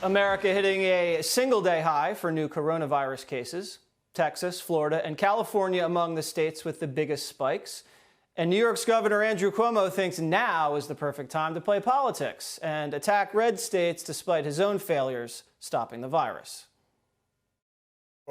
America hitting a single-day high for new coronavirus cases. Texas, Florida, and California among the states with the biggest spikes. And New York's Governor Andrew Cuomo thinks now is the perfect time to play politics and attack red states despite his own failures stopping the virus.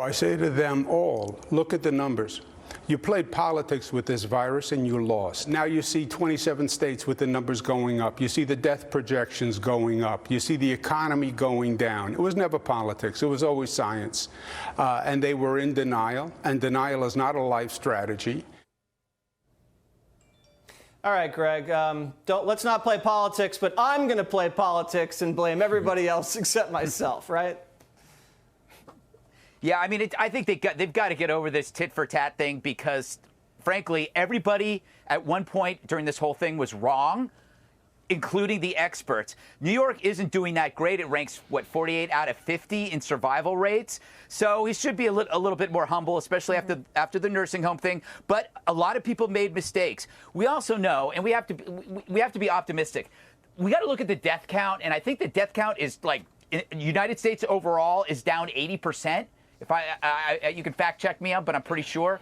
I say to them all, look at the numbers. You played politics with this virus and you lost. Now you see 27 states with the numbers going up. You see the death projections going up. You see the economy going down. It was never politics. It was always science. And they were in denial, and denial is not a life strategy. All right, Greg, let's not play politics, but I'm going to play politics and blame everybody else except myself, right? Yeah, I mean, I think they've got to get over this tit-for-tat thing because, frankly, everybody at one point during this whole thing was wrong, including the experts. New York isn't doing that great. It ranks, 48 out of 50 in survival rates. So he should be a little bit more humble, especially after the nursing home thing. But a lot of people made mistakes. We also know, and we have to be optimistic. We got to look at the death count, and I think the death count is like in the United States overall is down 80%. If you can fact check me on, but I'm pretty sure.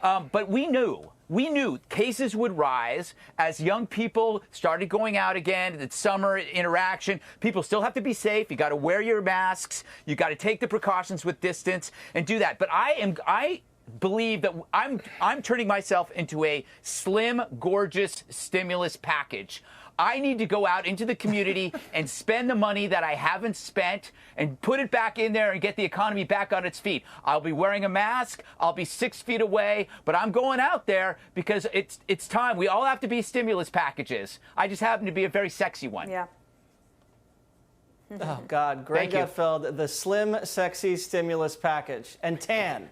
But we knew cases would rise as young people started going out again, the summer interaction. People still have to be safe. You got to wear your masks. You got to take the precautions with distance and do that. But I believe that I'm turning myself into a slim, gorgeous stimulus package. I need to go out into the community and spend the money that I haven't spent and put it back in there and get the economy back on its feet. I'll be wearing a mask. I'll be 6 feet away, but I'm going out there because it's time. We all have to be stimulus packages. I just happen to be a very sexy one. Yeah. Oh, God. Greg Gutfeld, the slim, sexy stimulus package. And tan,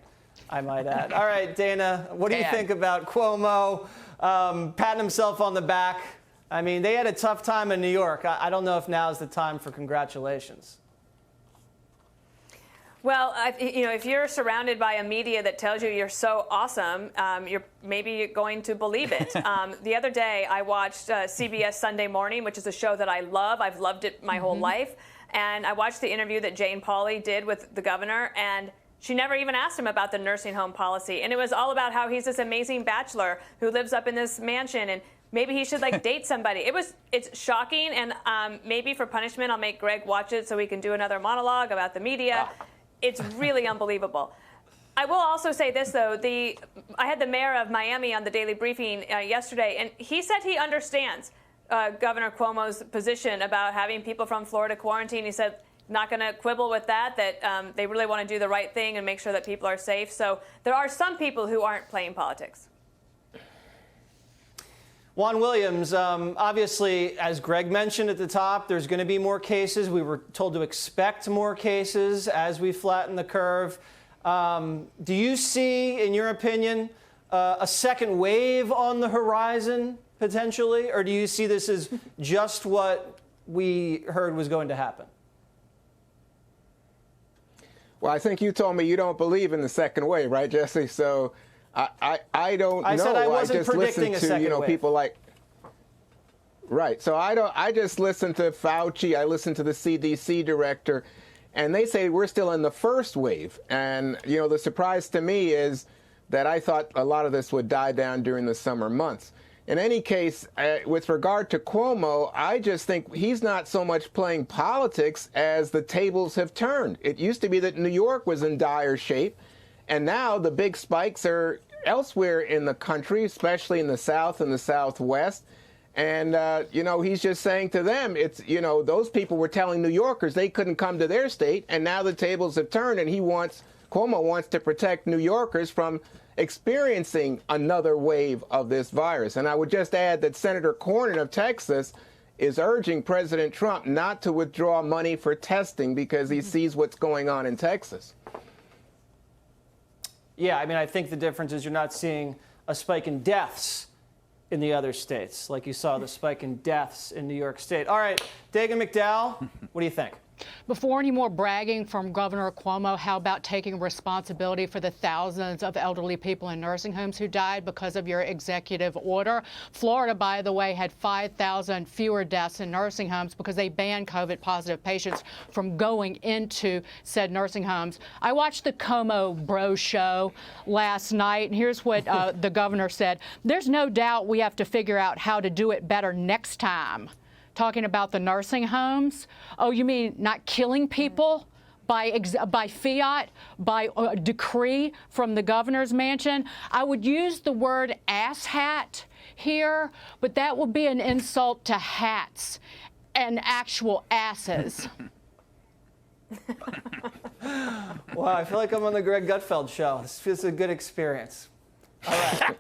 I might add. All right, Dana, what do you think about Cuomo patting himself on the back? I mean, they had a tough time in New York. I don't know if now is the time for congratulations. Well, if you're surrounded by a media that tells you you're so awesome, you're maybe going to believe it. The other day, I watched CBS Sunday Morning, which is a show that I love. I've loved it my whole life. And I watched the interview that Jane Pauley did with the governor, and she never even asked him about the nursing home policy. And it was all about how he's this amazing bachelor who lives up in this mansion, and maybe he should date somebody. It's shocking, and maybe for punishment, I'll make Greg watch it so we can do another monologue about the media. It's really unbelievable. I will also say this, though. I had the mayor of Miami on the Daily Briefing yesterday, and he said he understands Governor Cuomo's position about having people from Florida quarantine. He said not going to quibble with that they really want to do the right thing and make sure that people are safe. So there are some people who aren't playing politics. Juan Williams, obviously, as Greg mentioned at the top, there's going to be more cases. We were told to expect more cases as we flatten the curve. Do you see, in your opinion, a second wave on the horizon, potentially? Or do you see this as just what we heard was going to happen? Well, I think you told me you don't believe in the second wave, right, Jesse? So I don't know. I said I wasn't just predicting listen a to, second wave. People like. Right. So I just listen to Fauci. I listen to the CDC director, and they say we're still in the first wave. And, the surprise to me is that I thought a lot of this would die down during the summer months. In any case, with regard to Cuomo, I just think he's not so much playing politics as the tables have turned. It used to be that New York was in dire shape, and now the big spikes are elsewhere in the country, especially in the South and the Southwest. And, he's just saying to them, those people were telling New Yorkers they couldn't come to their state, and now the tables have turned, and Cuomo wants to protect New Yorkers from experiencing another wave of this virus. And I would just add that Senator Cornyn of Texas is urging President Trump not to withdraw money for testing because he sees what's going on in Texas. Yeah, I mean, I think the difference is you're not seeing a spike in deaths in the other states, like you saw the spike in deaths in New York State. All right, Dagan McDowell, what do you think? Before any more bragging from Governor Cuomo, how about taking responsibility for the thousands of elderly people in nursing homes who died because of your executive order? Florida, by the way, had 5,000 fewer deaths in nursing homes because they banned COVID-positive patients from going into said nursing homes. I watched the Cuomo Bro Show last night, and here's what the governor said. There's no doubt we have to figure out how to do it better next time. Talking about the nursing homes. Oh, you mean not killing people by fiat, by decree from the governor's mansion? I would use the word asshat here, but that would be an insult to hats and actual asses. Wow, I feel like I'm on the Greg Gutfeld show. This is a good experience. All right.